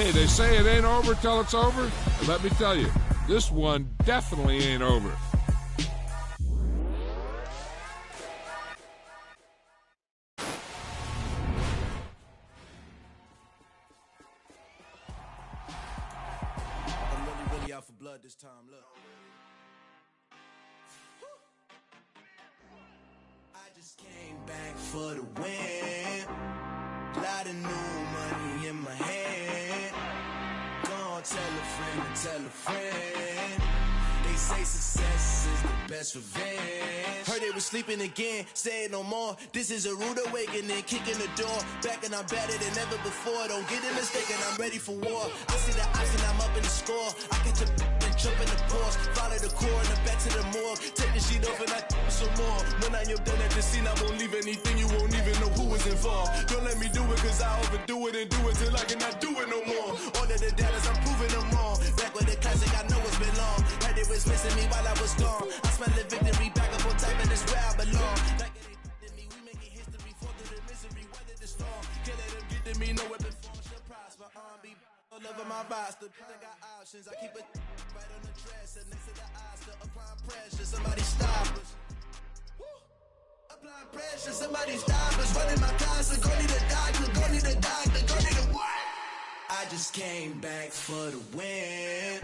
Hey, they say it ain't over till it's over. And let me tell you, this one definitely ain't over. I'm really out for blood this time. Look. I just came back for the win. Lot of new money in my hand. Gonna tell a friend and tell a friend. They say success is the best revenge. Heard they was sleeping again, say it no more. This is a rude awakening, kicking the door. Back and I'm better than ever before. Don't get it mistaken, I'm ready for war. I see the option, I'm up in the score. I catch a and jump in the Porsche. Follow the core and the back to the morgue. Take the sheet off and I some more. When I am done at the scene, I won't leave anything. You won't even know who was involved. Don't let me do it, cause I overdo it and do it till I cannot do it no more. All of the dallas, I'm proving them wrong. Back with the classic, I know it's been long. Heard it was missing me while I was gone. I smell the victory back up on top, and it's where I belong. Like it me, we making history, fall through the misery, weather the storm. Can't let them get to me, no weapon form should prosper. Be all over my roster. I got options, I keep it right on the dresser, next to the Oscar. Applying pressure, somebody stop us. Applying pressure, somebody stop us. Running my closet, go need a doctor, go need a doctor, go need a what? I just came back for the win.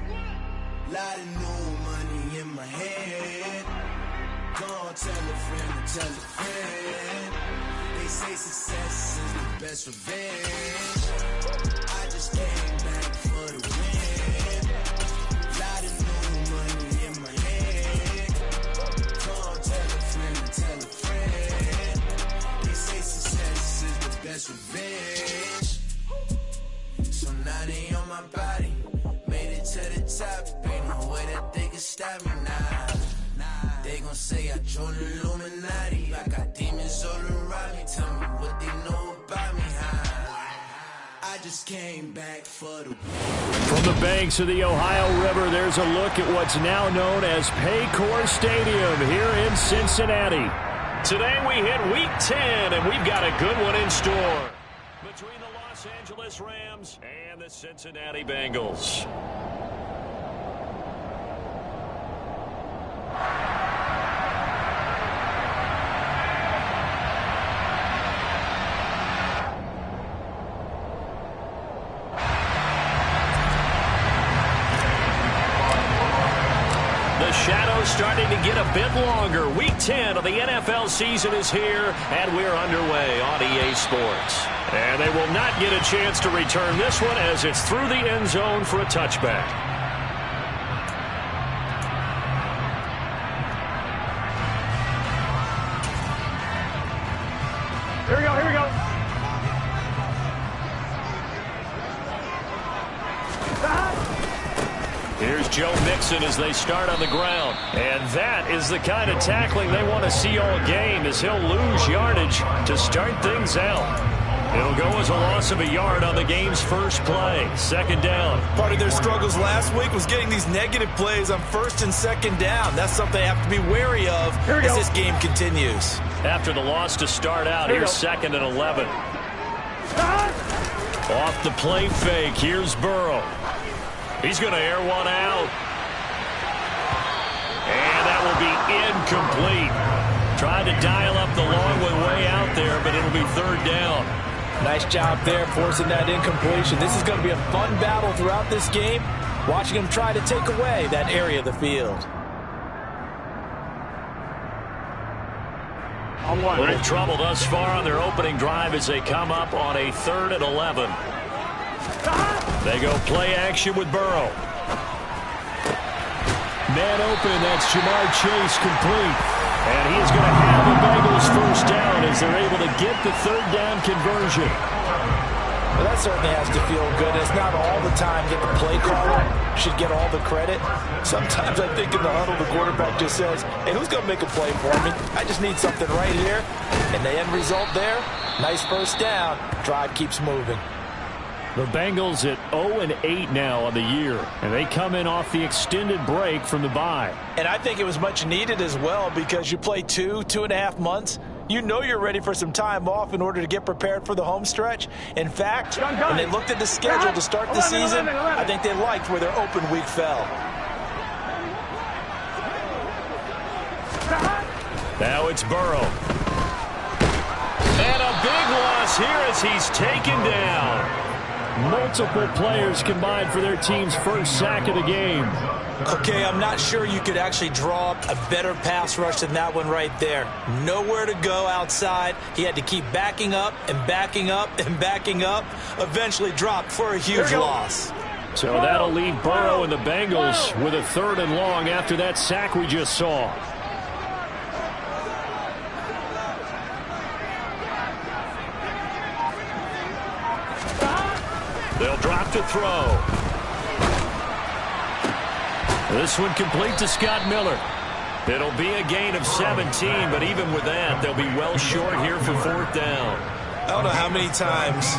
Lot of new money in my head. Gonna tell a friend and tell a friend. They say success is the best revenge. I just came back for the win. Lot of new money in my head. Gonna tell a friend and tell a friend. They say success is the best revenge. So now they on my body. Made it to the top, ain't no way that they can stop me now. They gon' say I joined the Illuminati. I got demons all around me, tell me what they know about me, I just came back for the... From the banks of the Ohio River, there's a look at what's now known as Paycor Stadium here in Cincinnati. Today we hit Week 10, and we've got a good one in store. Between the Los Angeles Rams and the Cincinnati Bengals. The shadow's starting to get a bit longer. Week 10 of the NFL season is here, and we're underway on EA Sports. And they will not get a chance to return this one as it's through the end zone for a touchback. Here we go, here we go. Here's Joe Mixon as they start on the ground. And that is the kind of tackling they want to see all game, as he'll lose yardage to start things out. It'll go as a loss of a yard on the game's first play. Second down. Part of their struggles last week was getting these negative plays on first and second down. That's something they have to be wary of as this game continues. After the loss to start out, here's 2nd and 11. Off the play fake, here's Burrow. He's going to air one out. And that will be incomplete. Tried to dial up the long one way out there, but it'll be 3rd down. Nice job there forcing that incompletion. This is going to be a fun battle throughout this game, watching them try to take away that area of the field. A little trouble thus far on their opening drive as they come up on a 3rd and 11. They go play action with Burrow. Man open, that's Jamar Chase complete. And he's going to have the Bengals first down as they're able to get the 3rd down conversion. Well, that certainly has to feel good. It's not all the time that the play caller should get all the credit. Sometimes I think in the huddle the quarterback just says, hey, who's going to make a play for me? I just need something right here. And the end result there, nice first down. Drive keeps moving. The Bengals at 0-8 now on the year, and they come in off the extended break from the bye. And I think it was much needed as well, because you play 2.5 months. you know you're ready for some time off in order to get prepared for the home stretch. In fact, when they looked at the schedule to start the season, I think they liked where their open week fell. Now it's Burrow. And a big loss here as he's taken down. Multiple players combined for their team's first sack of the game. Okay, I'm not sure you could actually draw up a better pass rush than that one right there. Nowhere to go outside. He had to keep backing up and backing up and backing up. Eventually dropped for a huge loss. So that'll leave Burrow and the Bengals with a 3rd and long after that sack we just saw. They'll drop to throw. This one complete to Scott Miller. It'll be a gain of 17, but even with that, they'll be well short here for 4th down. I don't know how many times,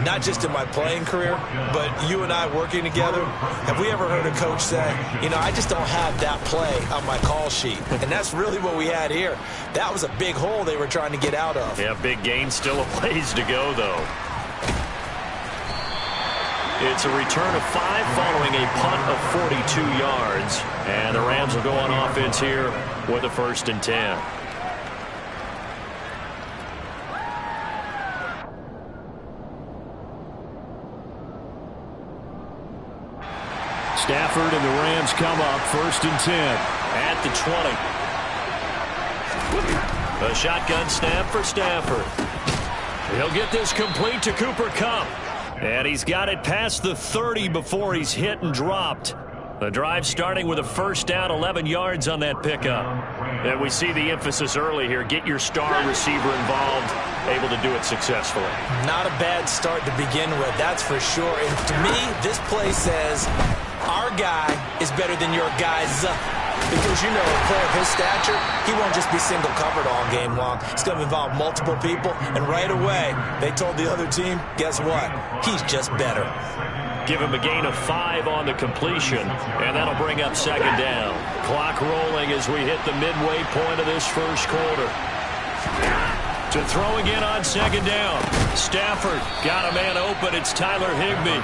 not just in my playing career, but you and I working together, have we ever heard a coach say, you know, I just don't have that play on my call sheet. And that's really what we had here. That was a big hole they were trying to get out of. Yeah, big gain, still a ways to go, though. It's a return of 5 following a punt of 42 yards. And the Rams will go on offense here with a 1st and 10. Stafford and the Rams come up 1st and 10 at the 20. A shotgun snap for Stafford. He'll get this complete to Cooper Kupp. And he's got it past the 30 before he's hit and dropped. The drive starting with a 1st down, 11 yards on that pickup. And we see the emphasis early here. Get your star receiver involved, able to do it successfully. Not a bad start to begin with, that's for sure. And to me, this play says our guy is better than your guys. Because, you know, a player of his stature, he won't just be single covered all game long. It's going to involve multiple people. And right away, they told the other team, guess what? He's just better. Give him a gain of 5 on the completion, and that'll bring up 2nd down. Clock rolling as we hit the midway point of this 1st quarter. To throw again on 2nd down. Stafford got a man open. It's Tyler Higbee.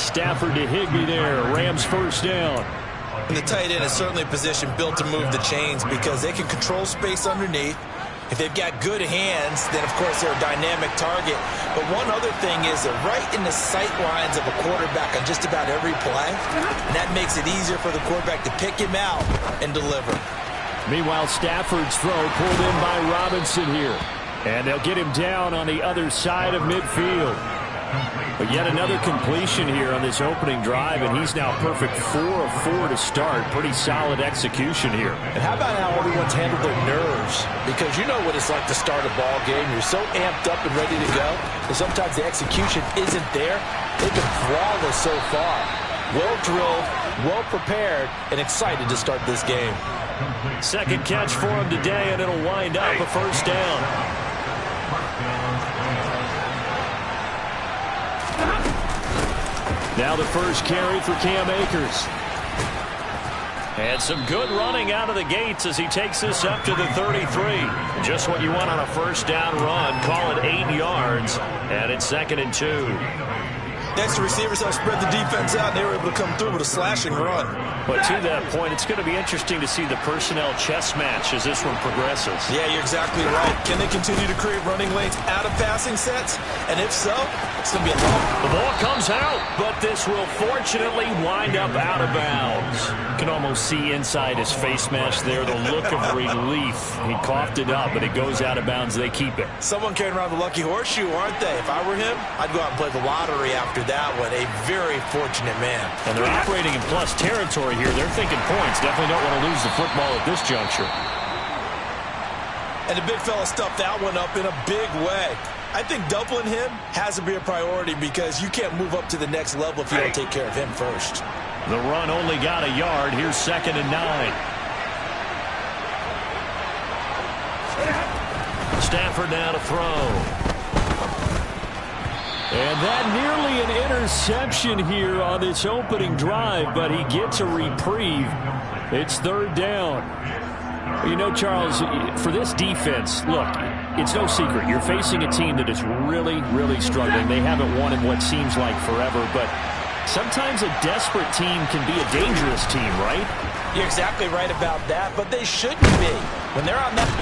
Stafford to Higbee there. Rams 1st down. And the tight end is certainly a position built to move the chains because they can control space underneath. If they've got good hands, then, of course, they're a dynamic target. But one other thing is they're right in the sight lines of a quarterback on just about every play. And that makes it easier for the quarterback to pick him out and deliver. Meanwhile, Stafford's throw pulled in by Robinson here. And they'll get him down on the other side of midfield. But yet another completion here on this opening drive, and he's now perfect 4 of 4 to start. Pretty solid execution here. And how about how everyone's handled their nerves? Because you know what it's like to start a ball game. You're so amped up and ready to go, and sometimes the execution isn't there. They've been flawless so far. Well drilled, well prepared, and excited to start this game. 2nd catch for him today, and it'll wind up a 1st down. Now the 1st carry for Cam Akers. And some good running out of the gates as he takes this up to the 33. Just what you want on a 1st down run. Call it 8 yards. And it's 2nd and 2. Next, the receivers have spread the defense out, and they were able to come through with a slashing run. But to that point, it's going to be interesting to see the personnel chess match as this one progresses. Yeah, you're exactly right. Can they continue to create running lanes out of passing sets? And if so, it's going to be a long. The ball comes out, but this will fortunately wind up out of bounds. You can almost see inside his face mask there the look of relief. He coughed it up, but it goes out of bounds. They keep it. Someone carrying around the lucky horseshoe, aren't they? If I were him, I'd go out and play the lottery after that one. A very fortunate man. And they're operating in plus territory here. They're thinking points. Definitely don't want to lose the football at this juncture. And the big fella stuffed that one up in a big way. I think doubling him has to be a priority because you can't move up to the next level if you don't take care of him first. The run only got a yard. Here's 2nd and 9. Stafford now to throw. And that nearly an interception here on this opening drive, but he gets a reprieve. It's 3rd down. Well, you know, Charles, for this defense, look, it's no secret. You're facing a team that is really, really struggling. They haven't won in what seems like forever, but sometimes a desperate team can be a dangerous team, right? You're exactly right about that, but they shouldn't be. When they're on that...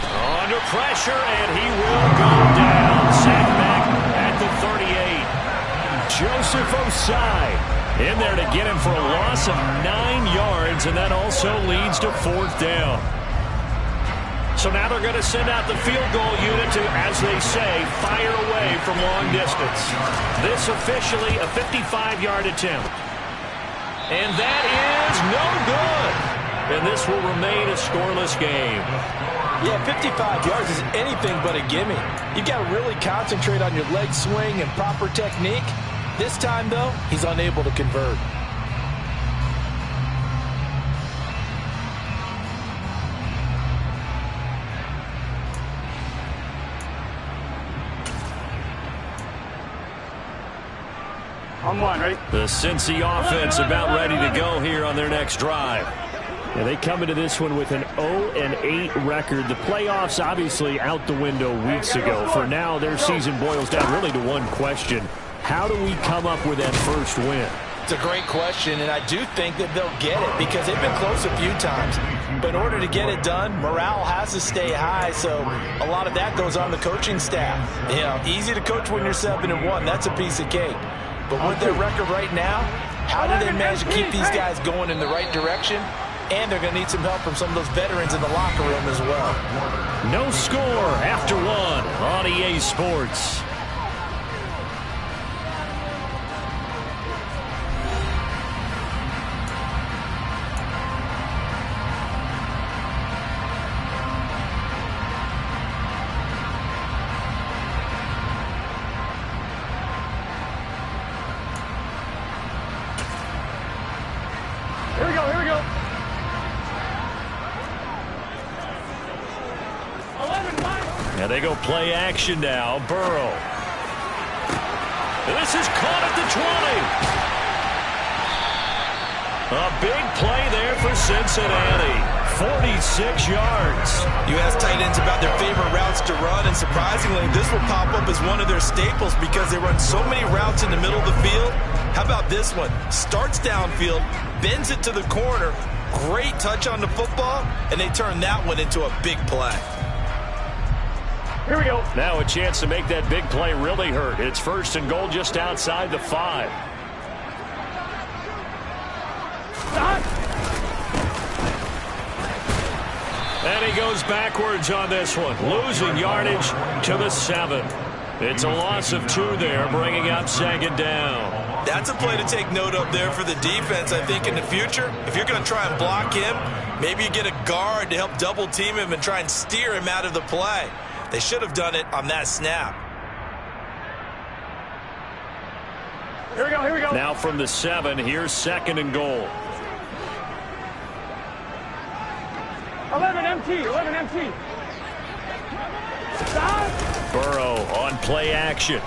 Under pressure, and he will go down. Sack back at the 38. Joseph Osai in there to get him for a loss of 9 yards, and that also leads to 4th down. So now they're going to send out the field goal unit to, as they say, fire away from long distance. This officially a 55-yard attempt. And that is no good. And this will remain a scoreless game. Yeah, 55 yards is anything but a gimme. You've got to really concentrate on your leg swing and proper technique. This time, though, he's unable to convert. On one, ready? The Cincy offense about ready to go here on their next drive. Yeah, they come into this one with an 0-8 record. The playoffs obviously out the window weeks ago. For now, their season boils down really to one question. How do we come up with that first win? It's a great question, and I do think that they'll get it because they've been close a few times. But in order to get it done, morale has to stay high, so a lot of that goes on the coaching staff. You know, easy to coach when you're 7-1. That's a piece of cake. But with their record right now, how do they manage to keep these guys going in the right direction? And they're going to need some help from some of those veterans in the locker room as well. No score after one on EA Sports. Here we go, here we go. 11, 5. Now they go play action now. Burrow. And this is caught at the 20. A big play there for Cincinnati. 46 yards. You ask tight ends about their favorite routes to run, and surprisingly, this will pop up as one of their staples because they run so many routes in the middle of the field. How about this one? Starts downfield, bends it to the corner, great touch on the football, and they turn that one into a big play. Here we go. Now a chance to make that big play really hurt. It's 1st and goal just outside the 5. And he goes backwards on this one, losing yardage to the 7. It's a loss of 2 there, bringing up 2nd down. That's a play to take note of there for the defense, I think, in the future. If you're going to try and block him, maybe you get a guard to help double team him and try and steer him out of the play. They should have done it on that snap. Here we go, here we go. Now from the 7, here's 2nd and goal. 11 MT, 11 MT. Stop. Burrow on play action.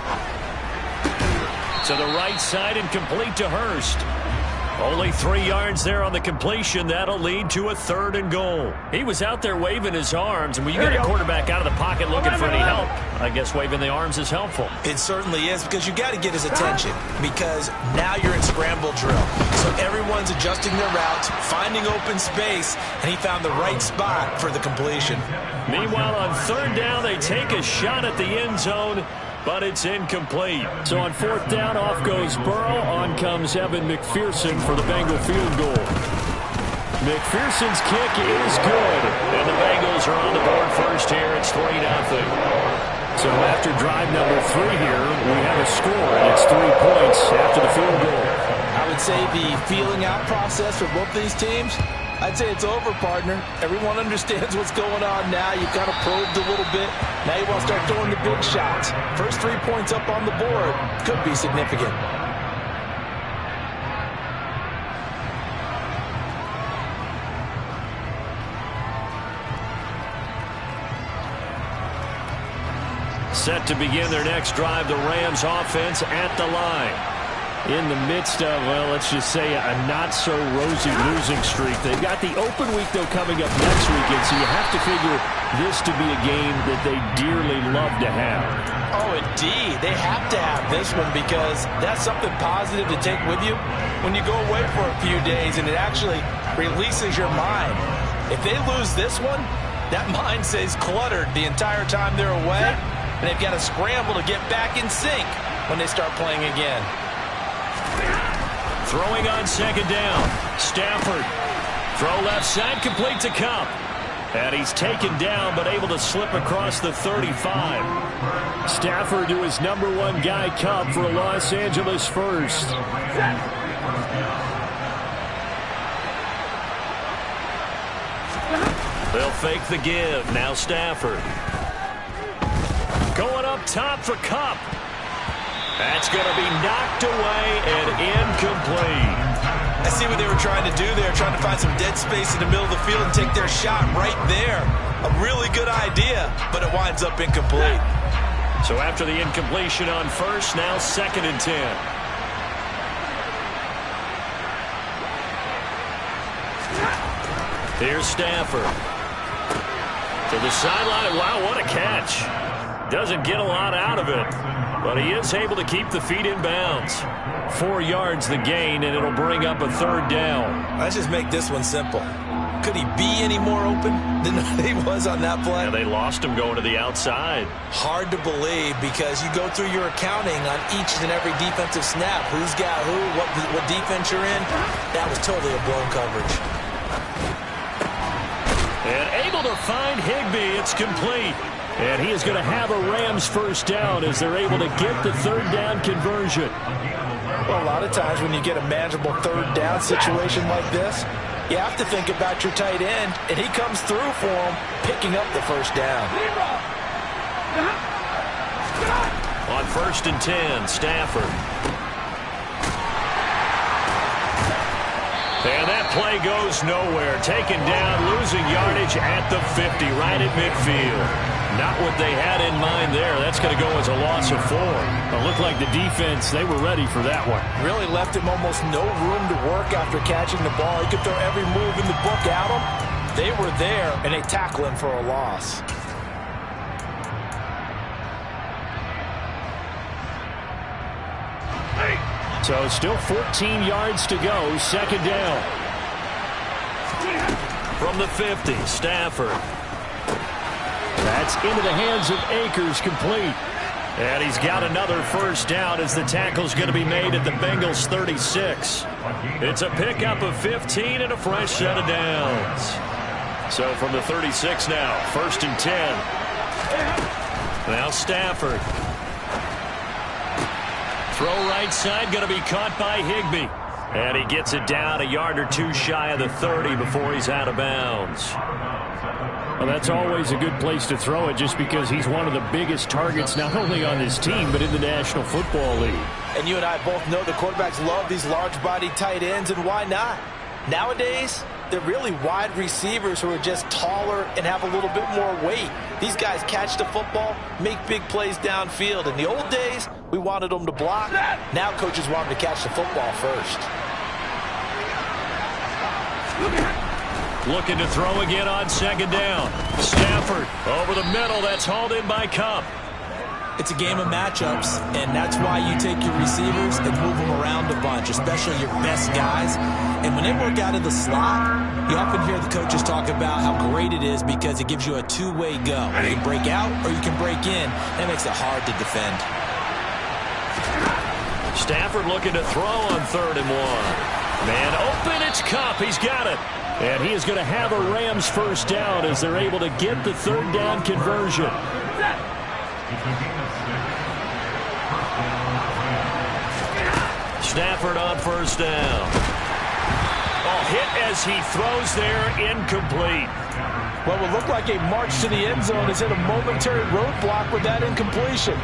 To the right side and complete to Hurst. Only 3 yards there on the completion. That'll lead to a 3rd and goal. He was out there waving his arms, and when you get a quarterback out of the pocket looking for any help, I guess waving the arms is helpful. It certainly is, because you got to get his attention, because now you're in scramble drill. So everyone's adjusting their routes, finding open space, and he found the right spot for the completion. Meanwhile, on 3rd down, they take a shot at the end zone, but it's incomplete. So on 4th down, off goes Burrow. On comes Evan McPherson for the Bengal field goal. McPherson's kick is good, and the Bengals are on the board first here. It's 3-0. So after drive number 3 here, we have a score, and it's 3 points after the field goal. I would say the feeling out process for both these teams, I'd say it's over, partner. Everyone understands what's going on now. You kind of probed a little bit. Now you want to start throwing the big shots. First 3 points up on the board could be significant. Set to begin their next drive, the Rams offense at the line. in the midst of, well, let's just say a not-so-rosy losing streak. They've got the open week, though, coming up next weekend, so you have to figure this to be a game that they dearly love to have. Oh, indeed. They have to have this one because that's something positive to take with you when you go away for a few days, and it actually releases your mind. If they lose this one, that mind stays cluttered the entire time they're away, and they've got to scramble to get back in sync when they start playing again. Throwing on second down. Stafford. Throw left side, complete to Kupp. And he's taken down, but able to slip across the 35. Stafford to his #1 guy, Kupp, for a Los Angeles first. They'll fake the give. Now Stafford. Going up top for Kupp. That's going to be knocked away and incomplete. I see what they were trying to do there, trying to find some dead space in the middle of the field and take their shot right there. A really good idea, but it winds up incomplete. So after the incompletion on first, now 2nd and 10. Here's Stafford. To the sideline. Wow, what a catch. Doesn't get a lot out of it, but he is able to keep the feet in bounds. 4 yards the gain, and it'll bring up a 3rd down. Let's just make this one simple. Could he be any more open than he was on that play? Yeah, they lost him going to the outside. Hard to believe because you go through your accounting on each and every defensive snap. Who's got who, what defense you're in. That was totally a blown coverage. And able to find Higbee. It's complete. And he is going to have a Rams first down as they're able to get the 3rd down conversion. Well, a lot of times when you get a manageable 3rd down situation like this, you have to think about your tight end, and he comes through for him, picking up the 1st down. On 1st and 10, Stafford. And that play goes nowhere. Taken down, losing yardage at the 50, right at midfield. Not what they had in mind there. That's going to go as a loss of 4. It looked like the defense, they were ready for that one. Really left him almost no room to work after catching the ball. He could throw every move in the book at him. They were there, and they tackle him for a loss. So still 14 yards to go. 2nd down. From the 50, Stafford. That's into the hands of Akers, complete. And he's got another 1st down as the tackle's going to be made at the Bengals 36. It's a pickup of 15 and a fresh set of downs. So from the 36 now, 1st and 10. Now Stafford. Throw right side, going to be caught by Higbee. And he gets it down a yard or 2 shy of the 30 before he's out of bounds. Well, that's always a good place to throw it just because he's one of the biggest targets not only on his team but in the National Football League. And you and I both know the quarterbacks love these large-bodied tight ends, and why not? Nowadays, they're really wide receivers who are just taller and have a little bit more weight. These guys catch the football, make big plays downfield. In the old days, we wanted them to block. Now coaches want them to catch the football first. Looking to throw again on 2nd down. Stafford over the middle. That's hauled in by Kupp. It's a game of matchups, and that's why you take your receivers and move them around a bunch, especially your best guys. And when they work out of the slot, you often hear the coaches talk about how great it is because it gives you a two-way go. You can break out or you can break in. That makes it hard to defend. Stafford looking to throw on 3rd and 1. Man open, it's Kupp. He's got it. And he is going to have a Rams first down as they're able to get the 3rd down conversion. Stafford on 1st down. Oh, hit as he throws there, incomplete. What would look like a march to the end zone has hit a momentary roadblock with that incompletion.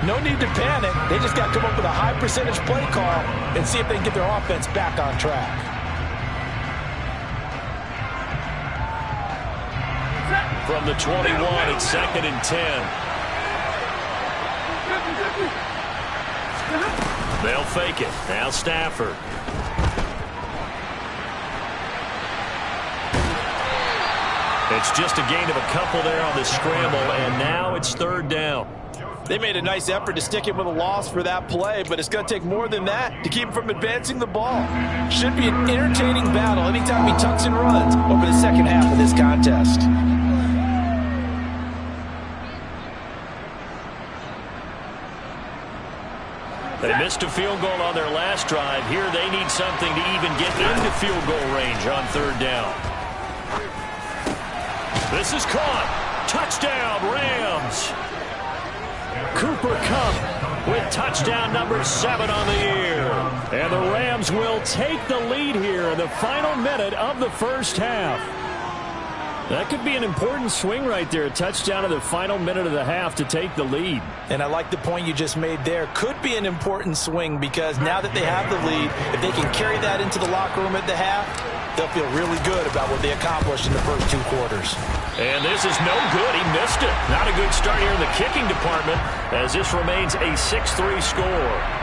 No need to panic. They just got to come up with a high percentage play call and see if they can get their offense back on track. From the 21, it's 2nd and 10. They'll fake it. Now Stafford. It's just a gain of a couple there on the scramble, and now it's 3rd down. They made a nice effort to stick him with a loss for that play, but it's going to take more than that to keep him from advancing the ball. Should be an entertaining battle anytime he tucks and runs over the second half of this contest. They missed a field goal on their last drive. Here they need something to even get into field goal range on 3rd down. This is caught. Touchdown, Rams. Cooper Kupp with touchdown number 7 on the year. And the Rams will take the lead here in the final minute of the first half. That could be an important swing right there. A touchdown in the final minute of the half to take the lead. And I like the point you just made there. Could be an important swing because now that they have the lead, if they can carry that into the locker room at the half, they'll feel really good about what they accomplished in the first 2 quarters. And this is no good. He missed it. Not a good start here in the kicking department as this remains a 6-3 score.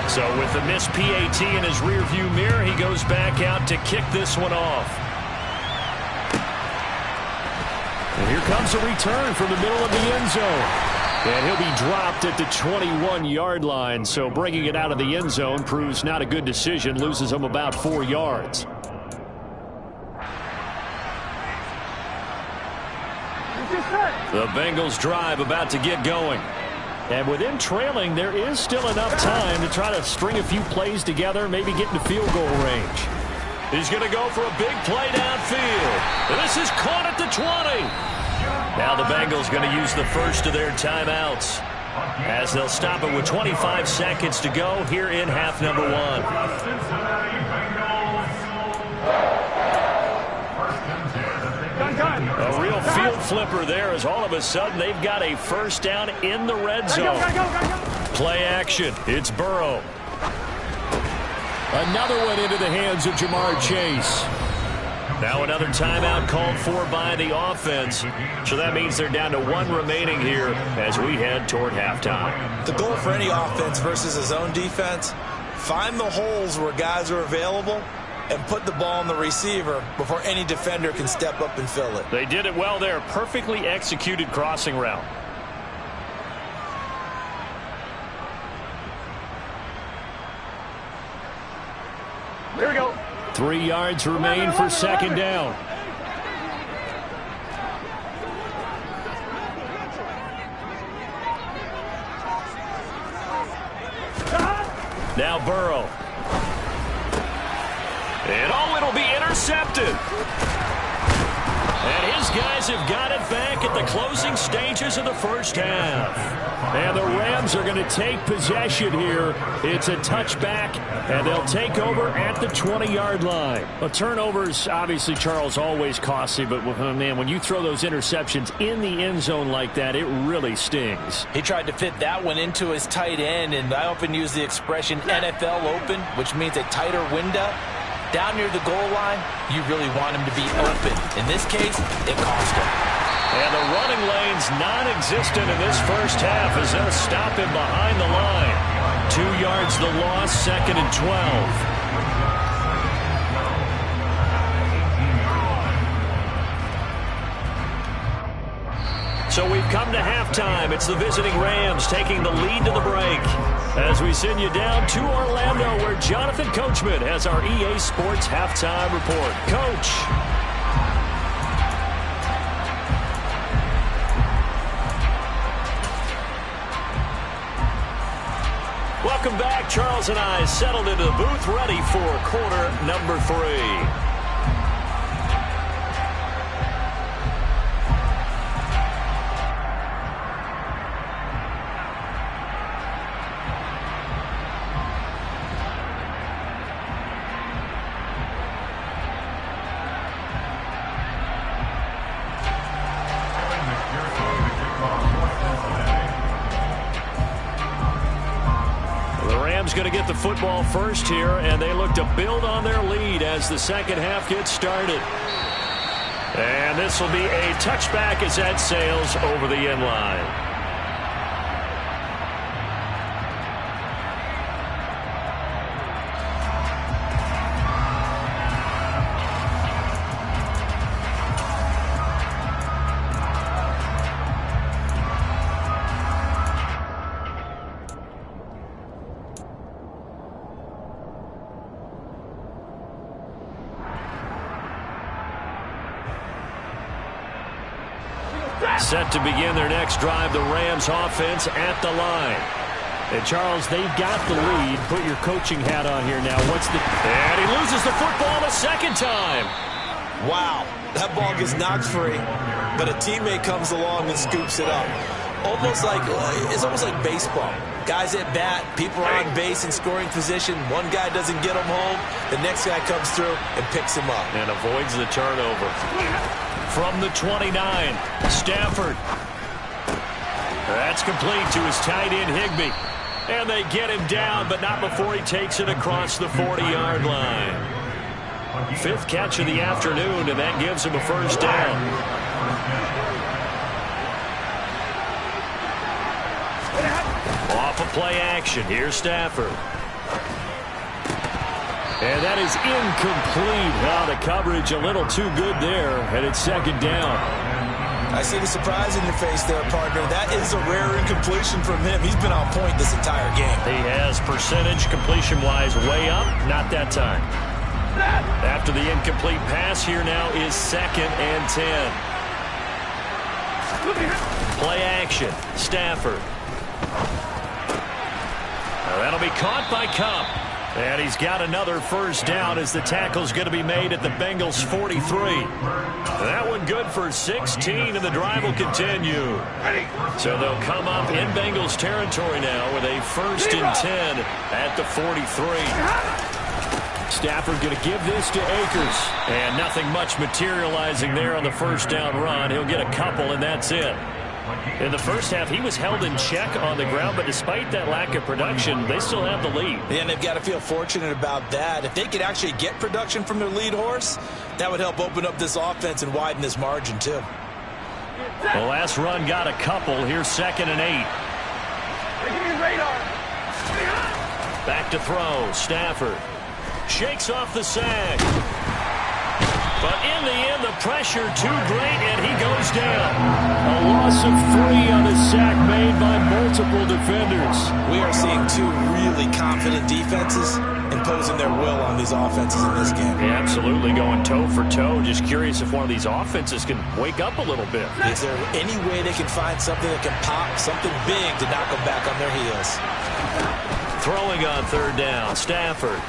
So with the missed PAT in his rearview mirror, he goes back out to kick this one off. And here comes a return from the middle of the end zone. And he'll be dropped at the 21-yard line. So bringing it out of the end zone proves not a good decision. Loses him about 4 yards. The Bengals drive about to get going. And with him trailing, there is still enough time to try to string a few plays together, maybe get into field goal range. He's going to go for a big play downfield. And this is caught at the 20. Now the Bengals going to use the first of their timeouts as they'll stop it with 25 seconds to go here in half number 1. A real field flipper there as all of a sudden they've got a first down in the red zone. Play action. It's Burrow. Another one into the hands of Jamar Chase. Now another timeout called for by the offense. So that means they're down to 1 remaining here as we head toward halftime. The goal for any offense versus a zone defense, find the holes where guys are available and put the ball on the receiver before any defender can step up and fill it. They did it well there. Perfectly executed crossing route. Here we go. 3 yards remain for second down. Now Burrow. And it'll be intercepted. And his guys have got it back at the closing stages of the first half. And the Rams are going to take possession here. It's a touchback, and they'll take over at the 20-yard line. Well, turnovers, obviously, Charles, always costly, but, man, when you throw those interceptions in the end zone like that, it really stings. He tried to fit that one into his tight end, and I often use the expression NFL open, which means a tighter window. Down near the goal line, you really want him to be open. In this case, it cost him. And the running lane's non-existent in this first half as they'll stop him behind the line. 2 yards the loss, 2nd and 12. So we've come to halftime. It's the visiting Rams taking the lead to the break. As we send you down to Orlando where Jonathan Coachman has our EA Sports halftime report. Coach. Welcome back. Charles and I settled into the booth ready for quarter number 3. Rams going to get the football first here, and they look to build on their lead as the second half gets started. And this will be a touchback as that sails over the end line. Set to begin their next drive, the Rams offense at the line. And Charles, they've got the lead. Put your coaching hat on here now. And he loses the football the second time. Wow, that ball gets knocked free, but a teammate comes along and scoops it up. It's almost like baseball. Guys at bat, people are on base in scoring position. One guy doesn't get him home. The next guy comes through and picks him up. And avoids the turnover. From the 29, Stafford. That's complete to his tight end, Higbee. And they get him down, but not before he takes it across the 40-yard line. Fifth catch of the afternoon, and that gives him a first down. Off of play action, here's Stafford. And that is incomplete. Now the coverage a little too good there, and it's second down. I see the surprise in your face there, partner. That is a rare incompletion from him. He's been on point this entire game. He has percentage completion-wise way up, not that time. After the incomplete pass, here now is second and 10. Play action, Stafford. Now that'll be caught by Kupp. And he's got another first down as the tackle's going to be made at the Bengals 43. That one good for 16, and the drive will continue. So they'll come up in Bengals territory now with a first and 10 at the 43. Stafford going to give this to Akers. And nothing much materializing there on the first down run. He'll get a couple, and that's it. In the first half, he was held in check on the ground, but despite that lack of production, they still have the lead. And they've got to feel fortunate about that. If they could actually get production from their lead horse, that would help open up this offense and widen this margin, too. The last run got a couple. Here's second and 8. Back to throw. Stafford shakes off the sack. But in the end, the pressure too great, and he goes down. A loss of 3 on a sack made by multiple defenders. We are seeing two really confident defenses imposing their will on these offenses in this game. Yeah, absolutely, going toe for toe. Just curious if one of these offenses can wake up a little bit. Is there any way they can find something that can pop, something big to knock them back on their heels? Throwing on third down, Stafford.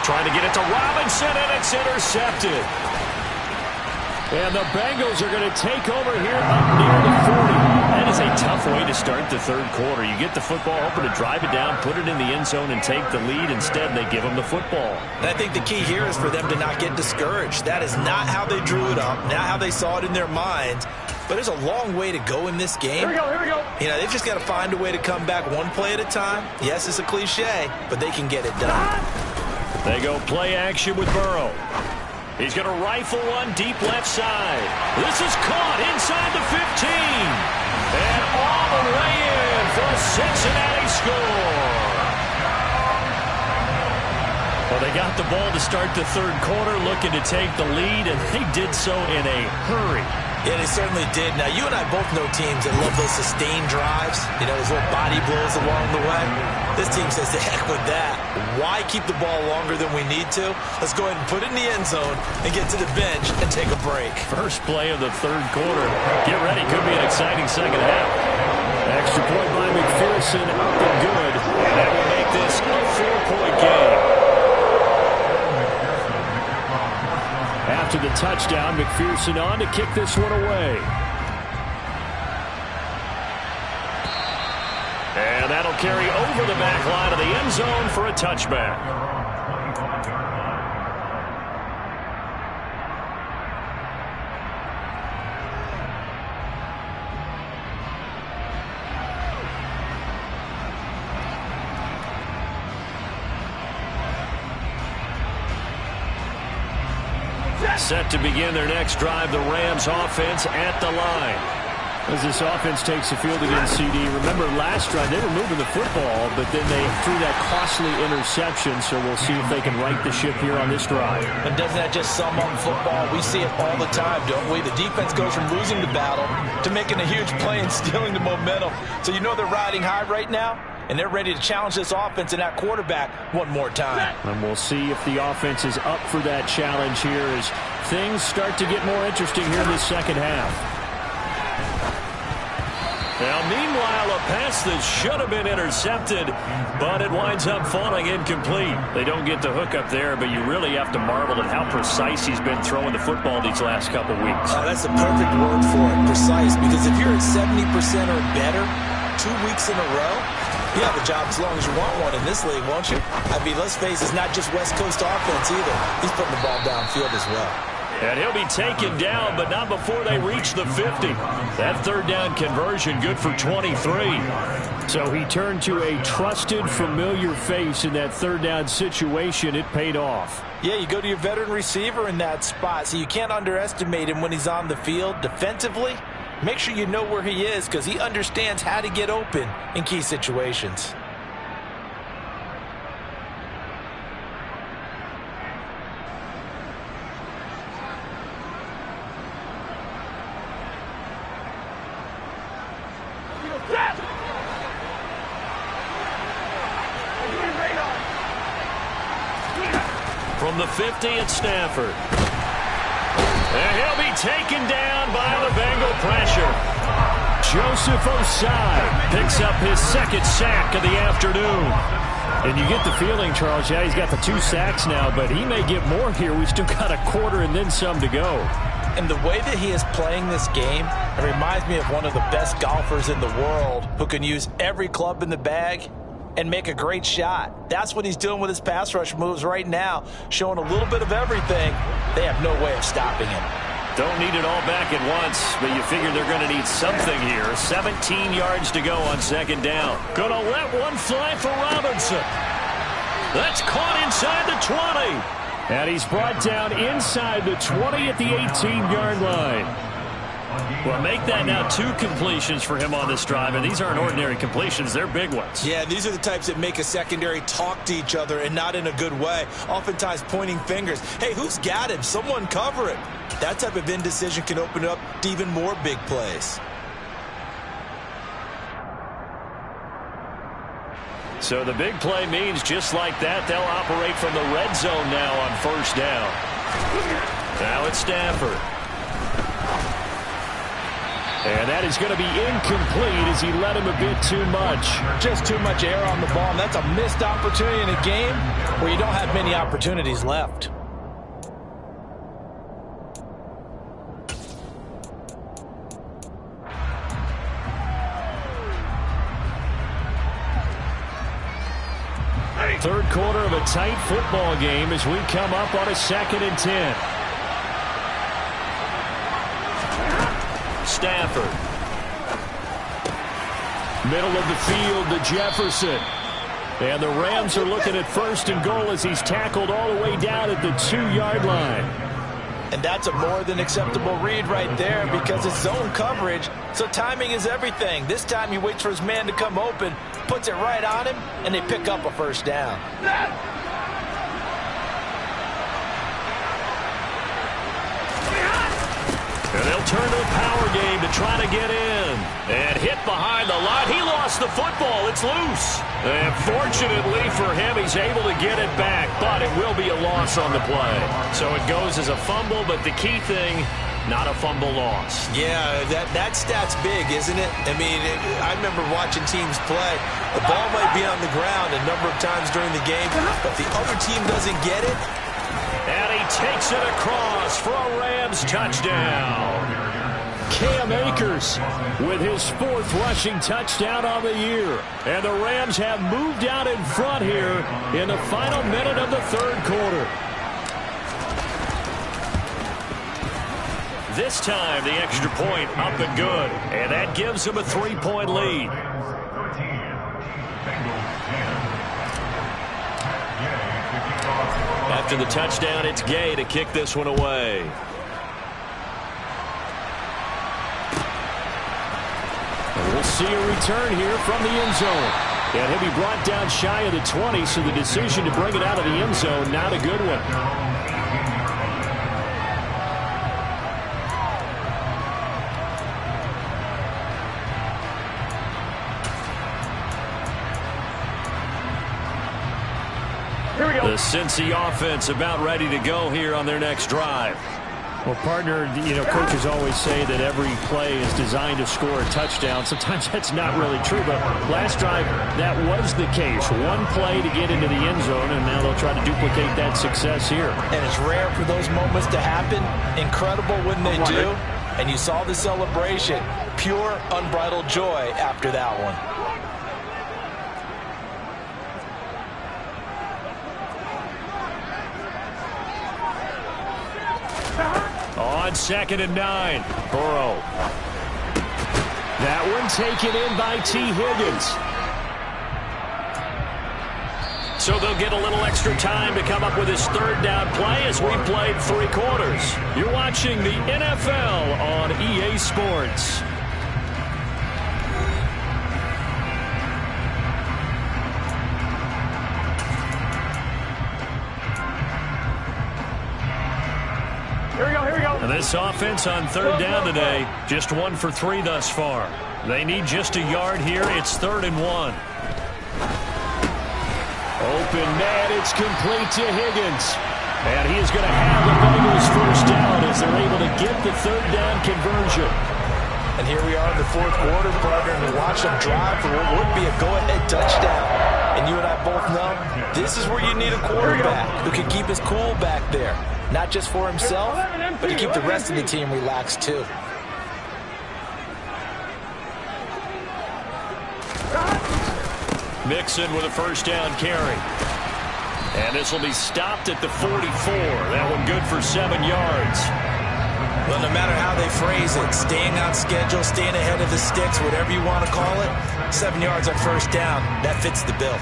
Trying to get it to Robinson, and it's intercepted. And the Bengals are going to take over here up near the 40. That is a tough way to start the third quarter. You get the football, hoping to drive it down, put it in the end zone, and take the lead. Instead, they give them the football. And I think the key here is for them to not get discouraged. That is not how they drew it up, not how they saw it in their mind. But there's a long way to go in this game. Here we go. You know, they've just got to find a way to come back one play at a time. Yes, it's a cliche, but they can get it done. They go play action with Burrow. He's going to rifle one deep left side. This is caught inside the 15. And all the way in for a Cincinnati score. Well, they got the ball to start the third quarter, looking to take the lead, and they did so in a hurry. Yeah, they certainly did. Now, you and I both know teams that love those sustained drives, you know, those little body blows along the way. This team says, the heck with that. Why keep the ball longer than we need to? Let's go ahead and put it in the end zone and get to the bench and take a break. First play of the third quarter. Get ready. Could be an exciting second half. Extra point by McPherson, up and good. And that will make this a 4-point game. After the touchdown, McPherson on to kick this one away. And that'll carry over the back line of the end zone for a touchback. Set to begin their next drive, the Rams offense at the line. As this offense takes the field against CD, remember last drive they were moving the football, but then they threw that costly interception, so we'll see if they can right the ship here on this drive. And doesn't that just sum up football? We see it all the time, don't we? The defense goes from losing the battle to making a huge play and stealing the momentum. So you know they're riding high right now, and they're ready to challenge this offense and that quarterback one more time. And we'll see if the offense is up for that challenge here as things start to get more interesting here in the second half. Now, meanwhile, a pass that should have been intercepted, but it winds up falling incomplete. They don't get the hook up there, but you really have to marvel at how precise he's been throwing the football these last couple weeks. That's the perfect word for it, precise, because if you're at 70% or better 2 weeks in a row, you have a job as long as you want one in this league, won't you? I mean, let's face it, it's not just West Coast offense either. He's putting the ball downfield as well. And he'll be taken down, but not before they reach the 50. That third down conversion good for 23. So he turned to a trusted, familiar face in that third down situation. It paid off. Yeah, you go to your veteran receiver in that spot, so you can't underestimate him when he's on the field defensively. Make sure you know where he is because he understands how to get open in key situations. From the 50 at Stanford. And he'll be taken down by the Bengal pressure. Joseph Osai picks up his second sack of the afternoon. And you get the feeling, Charles, yeah, he's got the 2 sacks now, but he may get more here. We've still got a quarter and then some to go. And the way that he is playing this game, it reminds me of one of the best golfers in the world who can use every club in the bag and make a great shot. That's what he's doing with his pass rush moves right now, showing a little bit of everything. They have no way of stopping him. Don't need it all back at once, but you figure they're going to need something here. 17 yards to go on second down. Going to let one fly for Robinson. That's caught inside the 20. And he's brought down inside the 20 at the 18-yard line. Well, make that now 2 completions for him on this drive, and these aren't ordinary completions. They're big ones. Yeah, these are the types that make a secondary talk to each other and not in a good way, oftentimes pointing fingers. Hey, who's got him? Someone cover it. That type of indecision can open up to even more big plays. So the big play means just like that, they'll operate from the red zone now on first down. Now it's Stanford. And that is going to be incomplete as he led him a bit too much. Just too much air on the ball, and that's a missed opportunity in a game where you don't have many opportunities left. Third quarter of a tight football game as we come up on a 2nd and 10. Stanford. Middle of the field to Jefferson. And the Rams are looking at 1st and goal as he's tackled all the way down at the 2-yard line. And that's a more than acceptable read right there because it's zone coverage, so timing is everything. This time he waits for his man to come open, puts it right on him, and they pick up a first down. And they'll turn to a power game to try to get in. And hit behind the line. He lost the football. It's loose. And fortunately for him, he's able to get it back. But it will be a loss on the play. So it goes as a fumble, but the key thing, not a fumble loss. Yeah, that stat's big, isn't it? I mean, I remember watching teams play. The ball might be on the ground a number of times during the game, but the other team doesn't get it. And he takes it across for a Rams touchdown. Cam Akers with his 4th rushing touchdown on the year. And the Rams have moved out in front here in the final minute of the 3rd quarter. This time, the extra point up and good. And that gives them a 3-point lead. After the touchdown, it's Gay to kick this one away. And we'll see a return here from the end zone. And he'll be brought down shy of the 20, so the decision to bring it out of the end zone, not a good one. The Cincy offense about ready to go here on their next drive. Well, partner, coaches always say that every play is designed to score a touchdown. Sometimes that's not really true, but last drive, that was the case. One play to get into the end zone, and now they'll try to duplicate that success here. And it's rare for those moments to happen. Incredible when they do. And you saw the celebration. Pure, unbridled joy after that one. On 2nd and 9, Burrow. That one taken in by T. Higgins. So they'll get a little extra time to come up with his third down play as we played 3 quarters. You're watching the NFL on EA Sports. And this offense on 3rd down today, just 1 for 3 thus far. They need just a yard here. It's 3rd and 1. Open man, it's complete to Higgins. And he is going to have the Bengals first down as they're able to get the 3rd down conversion. And here we are in the 4th quarter, partner, and we watch them drive for what would be a go-ahead touchdown. And you and I both know this is where you need a quarterback who can keep his cool back there. Not just for himself, but to keep the rest of the team relaxed too. Mixon with a first down carry. And this will be stopped at the 44. That one good for 7 yards. Well, no matter how they phrase it, staying on schedule, staying ahead of the sticks, whatever you want to call it, 7 yards on first down, that fits the bill.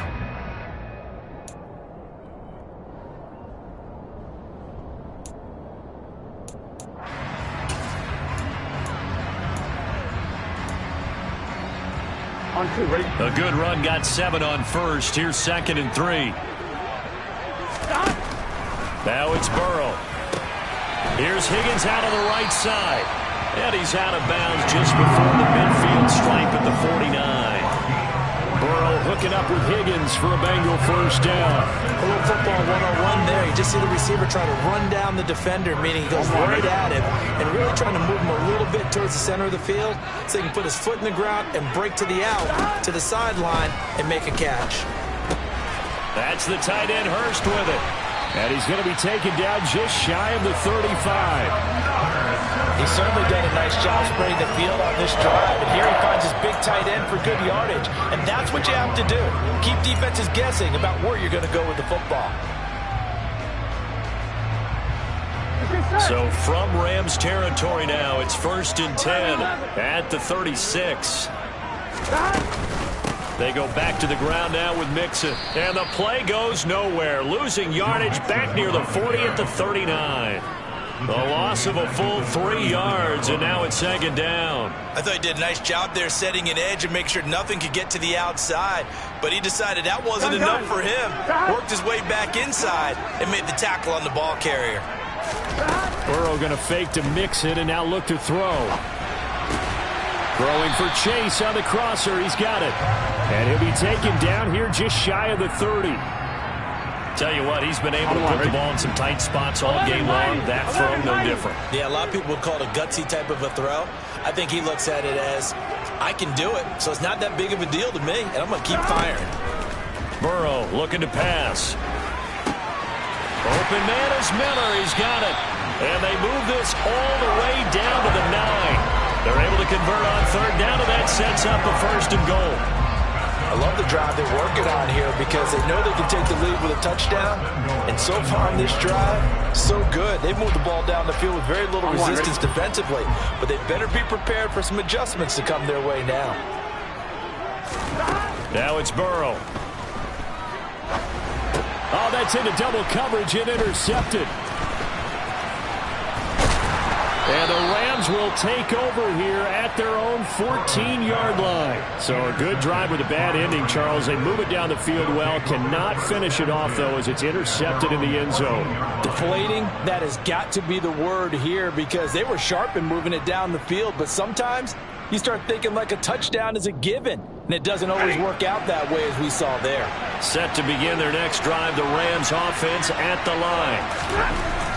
A good run got 7 on first. Here's 2nd and 3. Now it's Burrow. Here's Higgins out of the right side. And he's out of bounds just before the midfield stripe at the 49. Burrow hooking up with Higgins for a Bengal first down. A little football 101 there. You just see the receiver try to run down the defender, meaning he goes right at him, and really trying to move him a little bit towards the center of the field so he can put his foot in the ground and break to the out, to the sideline, and make a catch. That's the tight end Hurst with it. And he's going to be taken down just shy of the 35. He's certainly done a nice job spreading the field on this drive. And here he finds his big tight end for good yardage. And that's what you have to do. Keep defenses guessing about where you're going to go with the football. So from Rams territory now, it's 1st and 10 at the 36. They go back to the ground now with Mixon. And the play goes nowhere. Losing yardage back near the 40 at the 39. The loss of a full 3 yards, and now it's 2nd down. I thought he did a nice job there setting an edge and make sure nothing could get to the outside. But he decided that wasn't enough for him. Worked his way back inside and made the tackle on the ball carrier. Burrow going to fake to Mixon and now look to throw. Throwing for Chase on the crosser. He's got it. And he'll be taken down here just shy of the 30. Tell you what, he's been able to put the ball in some tight spots all game long. That throw, no different. Yeah, a lot of people would call it a gutsy type of a throw. I think he looks at it as, I can do it, so it's not that big of a deal to me, and I'm going to keep firing. Burrow looking to pass. Open man is Miller. He's got it. And they move this all the way down to the 9. They're able to convert on 3rd down, and that sets up a 1st and goal. I love the drive they're working on here because they know they can take the lead with a touchdown. And so far on this drive, so good. They've moved the ball down the field with very little resistance defensively. But they better be prepared for some adjustments to come their way now. Now it's Burrow. Oh, Oh, that's into double coverage and intercepted. And the Rams will take over here at their own 14-yard line. So a good drive with a bad ending, Charles. They move it down the field well. Cannot finish it off, though, as it's intercepted in the end zone. Deflating, that has got to be the word here because they were sharp in moving it down the field. But sometimes you start thinking like a touchdown is a given. And it doesn't always work out that way as we saw there. Set to begin their next drive, the Rams offense at the line.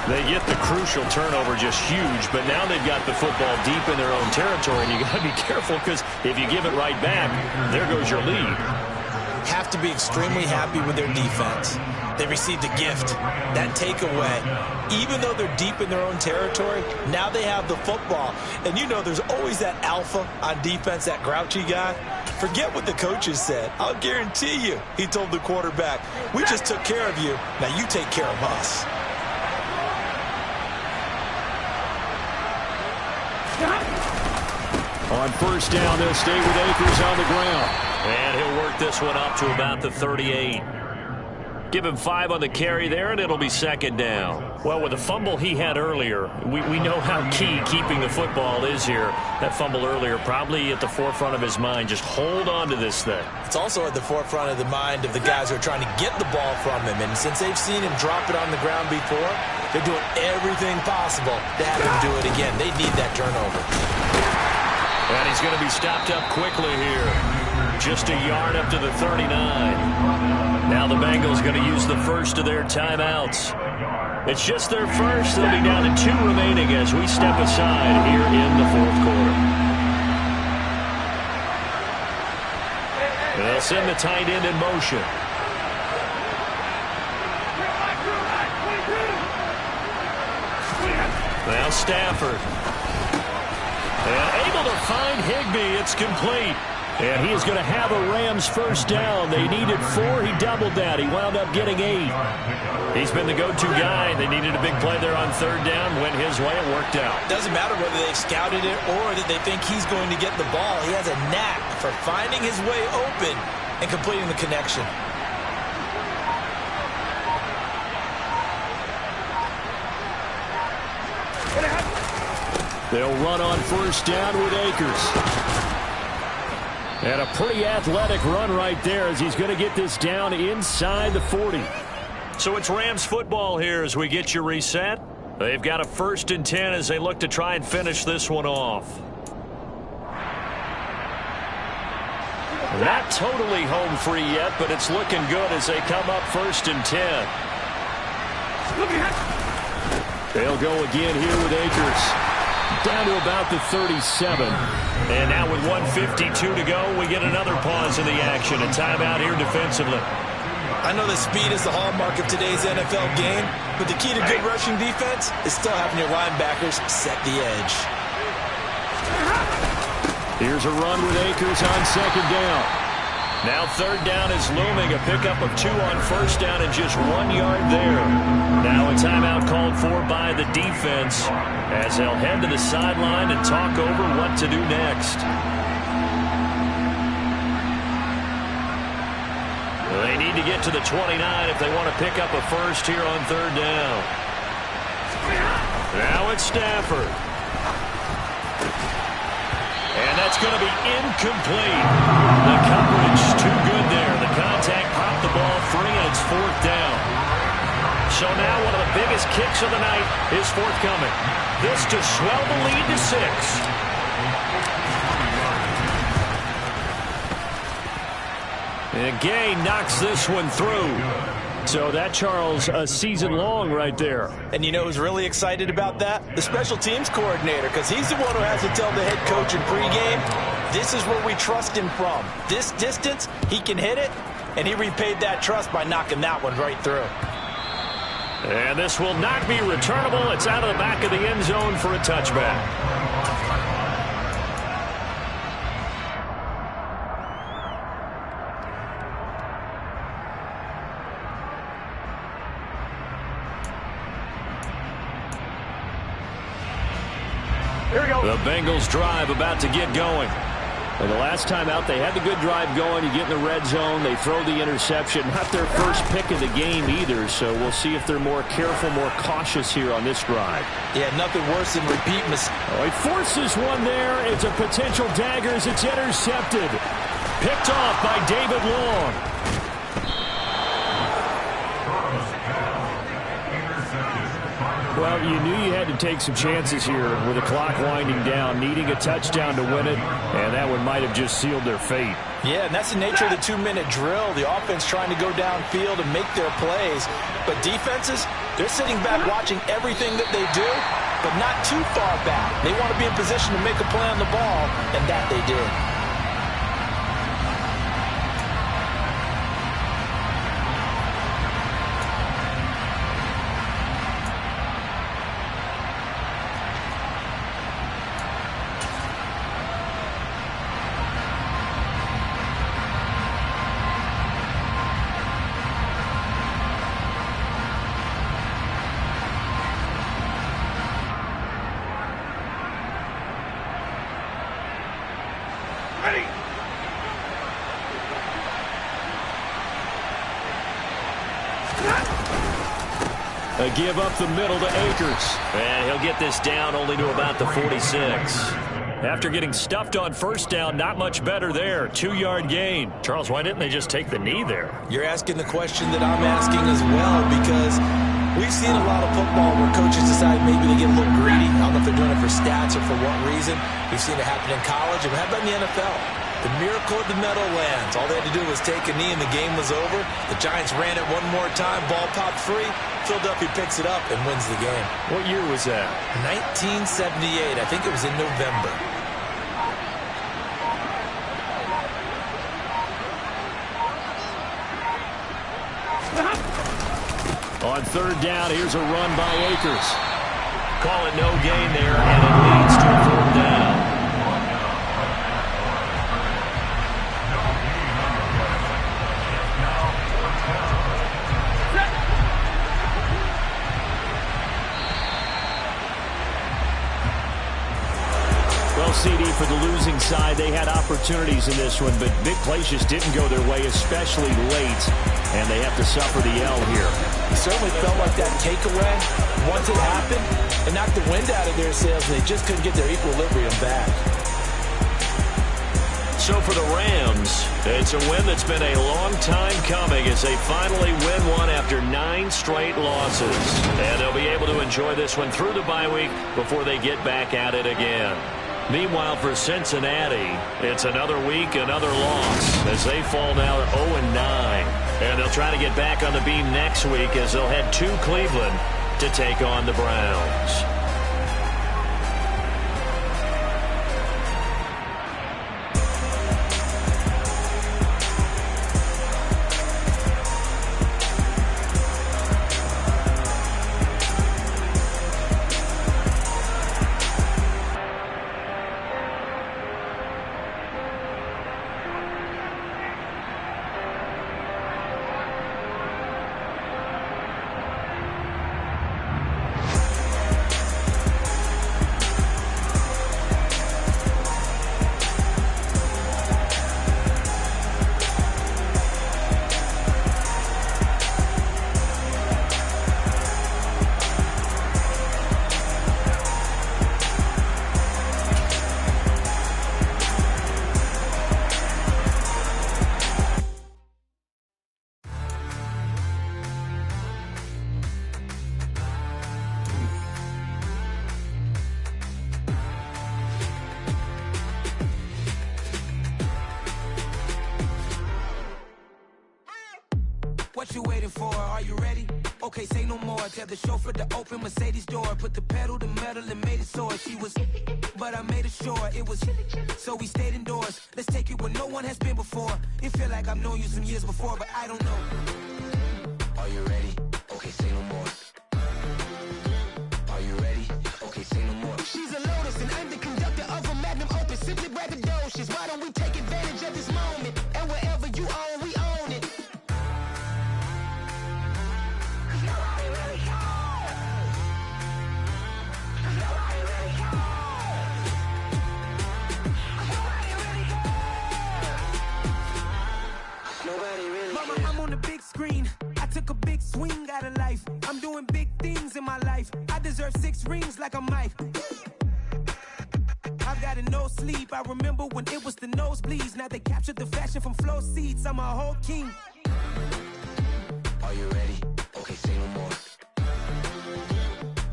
They get the crucial turnover, just huge, but now they've got the football deep in their own territory, and you got to be careful because if you give it right back, there goes your lead. Have to be extremely happy with their defense. They received a gift. That takeaway, even though they're deep in their own territory, now they have the football. And you know there's always that alpha on defense, that grouchy guy. Forget what the coaches said. I'll guarantee you, he told the quarterback, we just took care of you. Now you take care of us. On first down, they'll stay with Akers on the ground. And he'll work this one up to about the 38. Give him 5 on the carry there, and it'll be second down. Well, with the fumble he had earlier, we know how key keeping the football is here. That fumble earlier probably at the forefront of his mind. Just hold on to this thing. It's also at the forefront of the mind of the guys who are trying to get the ball from him. And since they've seen him drop it on the ground before, they're doing everything possible to have him do it again. They need that turnover. And he's going to be stopped up quickly here. Just a yard up to the 39. Now the Bengals going to use the first of their timeouts. It's just their first. They'll be down to 2 remaining as we step aside here in the fourth quarter. They'll send the tight end in motion. Now Stafford. And able to find Higbee. It's complete. And he is going to have a Rams first down. They needed 4. He doubled that. He wound up getting 8. He's been the go-to guy. They needed a big play there on third down. Went his way. It worked out. Doesn't matter whether they've scouted it or that they think he's going to get the ball. He has a knack for finding his way open and completing the connection. They'll run on first down with Akers. And a pretty athletic run right there as he's going to get this down inside the 40. So it's Rams football here as we get you reset. They've got a 1st and 10 as they look to try and finish this one off. Not totally home free yet, but it's looking good as they come up 1st and 10. They'll go again here with Akers. Down to about the 37. And now with 1:52 to go, we get another pause in the action. A timeout here defensively. I know that speed is the hallmark of today's NFL game, but the key to good rushing defense is still having your linebackers set the edge. Here's a run with Akers on second down. Now third down is looming. A pickup of 2 on first down and just 1 yard there. Now a timeout called for by the defense as they'll head to the sideline and talk over what to do next. They need to get to the 29 if they want to pick up a first here on third down. Now it's Stafford. And that's going to be incomplete. The coverage too good there. The contact popped the ball free, and it's 4th down. So now one of the biggest kicks of the night is forthcoming. This to swell the lead to 6. And Gay knocks this one through. So that, Charles, a season long right there. And you know who's really excited about that? The special teams coordinator, because he's the one who has to tell the head coach in pregame, this is where we trust him from. This distance, he can hit it, and he repaid that trust by knocking that one right through. And this will not be returnable. It's out of the back of the end zone for a touchback. Here we go. The Bengals drive about to get going. Well, the last time out, they had the good drive going. You get in the red zone, they throw the interception. Not their first pick of the game either, so we'll see if they're more careful, more cautious here on this drive. Yeah, nothing worse than repeat mistakes. Oh, he forces one there. It's a potential dagger as it's intercepted. Picked off by David Long. Well, you knew you had to take some chances here with the clock winding down, needing a touchdown to win it, and that one might have just sealed their fate. Yeah, and that's the nature of the 2-minute drill. The offense trying to go downfield and make their plays. But defenses, they're sitting back watching everything that they do, but not too far back. They want to be in position to make a play on the ball, and that they did. A give up the middle to Akers. And he'll get this down only to about the 46. After getting stuffed on first down, not much better there. 2-yard gain. Charles, why didn't they just take the knee there? You're asking the question that I'm asking as well, because we've seen a lot of football where coaches decide maybe they get a little greedy. I don't know if they're doing it for stats or for what reason. We've seen it happen in college, and how about in the NFL? The miracle of the Meadowlands. All they had to do was take a knee and the game was over. The Giants ran it one more time. Ball popped free. Philadelphia picks it up and wins the game. What year was that? 1978. I think it was in November. On third down, here's a run by Akers. Call it no gain there, and it leads to a third down. CD for the losing side. They had opportunities in this one, but big plays just didn't go their way, especially late, and they have to suffer the L here. It certainly felt like that takeaway, once it happened, it knocked the wind out of their sails, and they just couldn't get their equilibrium back. So for the Rams, it's a win that's been a long time coming as they finally win one after 9 straight losses. And they'll be able to enjoy this one through the bye week before they get back at it again. Meanwhile, for Cincinnati, it's another week, another loss, as they fall now to 0-9. And they'll try to get back on the beam next week as they'll head to Cleveland to take on the Browns. What you waiting for? Are you ready? Okay, say no more. Tell the chauffeur to open Mercedes door. Put the pedal to metal and made it soar. She was, but I made it sure it was. So we stayed indoors. Let's take it where no one has been before. It feel like I've known you some years before, but I don't know. Are you ready? Okay, say no more. Are you ready? Okay, say no more. She's a Lotus and I'm the conductor of a Magnum Opus. Simply braggadocious. Why don't we take advantage of this moment? And wherever you own, we own it. deserve 6 rings like a Mike. I've got no sleep. I remember when it was the nosebleeds. Now they captured the fashion from flow seats. I'm a whole king. Are you ready? Okay, say no more.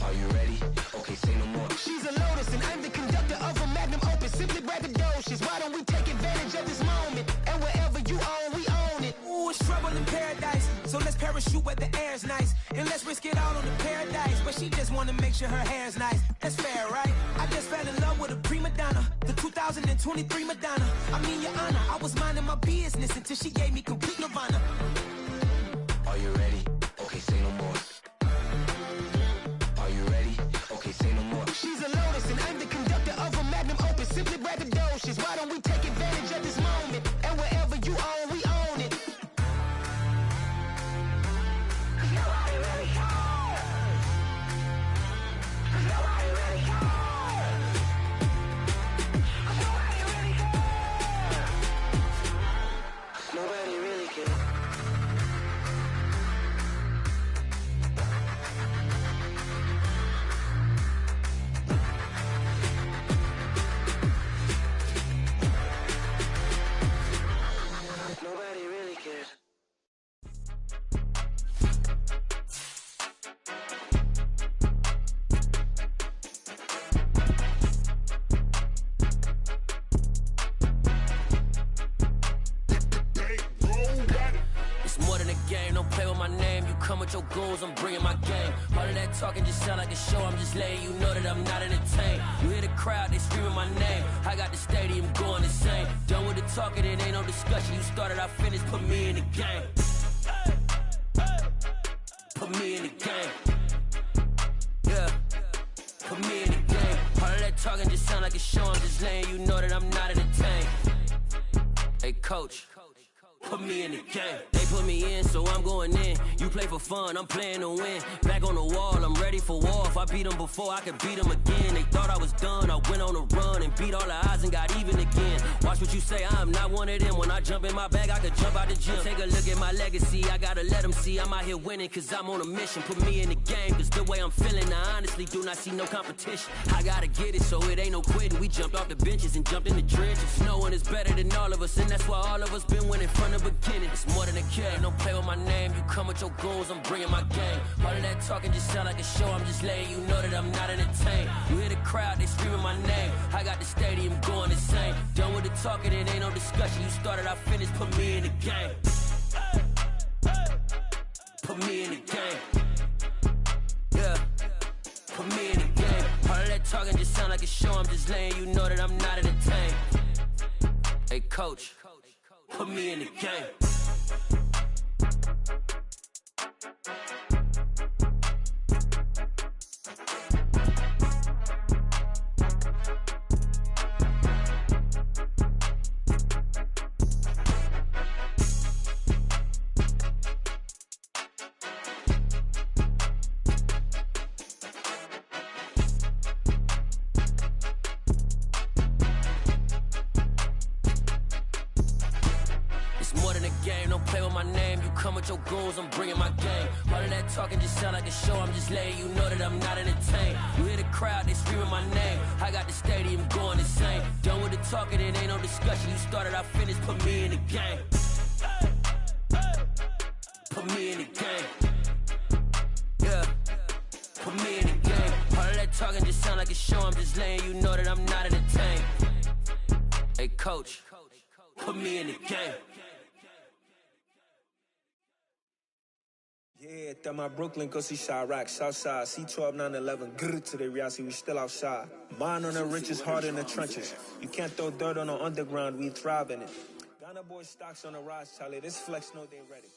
Are you ready? Okay, say no more. She's a lotus and I'm the conductor of a magnum opus. Simply braggadocious. Why don't we take advantage of this moment? And wherever you own, we own it. Ooh, it's trouble in paradise. So let's parachute where the air's nice. And let's risk it all on the paradise. But she just wanna make sure her hair's nice. That's fair, right? I just fell in love with a prima donna. The 2023 Madonna. I mean, your honor, I was minding my business until she gave me complete nirvana. Are you ready? Okay, say no more. Are you ready? Okay, say no more. She's a lotus and I'm the conductor of a magnum opus. Simply braggadocious. Why don't we take advantage of this moment? And wherever you own, we own it. Nobody really cares. Nobody really cares. Nobody really cares. Nobody really cares. Nobody really cares. It's more than a game, don't play with my name. You come with your goons, I'm bringing my game. All of that talking just sound like a show, I'm just letting you know that I'm not entertained. You hear the crowd, they screaming my name. I got the stadium going insane. Done with the talking, it ain't no discussion. You started, I finished, put me in the game. Put me in the game. Yeah, put me in the game. All of that talking just sound like a show, I'm just letting you know that I'm not entertained. Hey, coach. Put me in the game. They put me in, so I'm going in. You play for fun, I'm playing to win. Back on the wall, I'm ready for war. If I beat them before, I could beat them again. They thought I was done, I went on a run and beat all the odds and got even again. Watch what you say, I'm not one of them. When I jump in my bag, I could jump out the gym. Take a look at my legacy, I gotta let them see I'm out here winning, cause I'm on a mission. Put me in the game, cause the way I'm feeling, I honestly do not see no competition. I gotta get it, so it ain't no quitting. We jumped off the benches and jumped in the trenches. No one is better than all of us, and that's why all of us been winning from the beginning. It's more than a game, don't play with my name. You come with your goons, I'm bringing my game. All of that talking just sound like a show, I'm just letting you know that I'm not entertained. You hear the crowd, they screaming my name. I got the stadium going insane. Done with the talking, it ain't no discussion. You started, I finished, put me in the game. Put me in the game. Yeah, put me in the game. All of that talking just sound like a show, I'm just letting you know that I'm not entertained. Hey, coach. Put me in the game. Come with your goons, I'm bringing my game. All of that talking just sound like a show, I'm just letting you know that I'm not entertained. You hear the crowd, they screaming my name. I got the stadium going insane. Done with the talking, it ain't no discussion. You started, I finished, put me in the game. Put me in the game. Yeah, put me in the game. All of that talking just sound like a show, I'm just letting you know that I'm not entertained. Hey, coach, put me in the game. Yeah, that my Brooklyn, go see Chirac, Southside, C12, 911, grrr to the reality, we still outside. Mine on the richest, heart in the trenches. You can't throw dirt on the underground, we thrive in it. Ghana boy stocks on the rise, Charlie, this flex know they ready.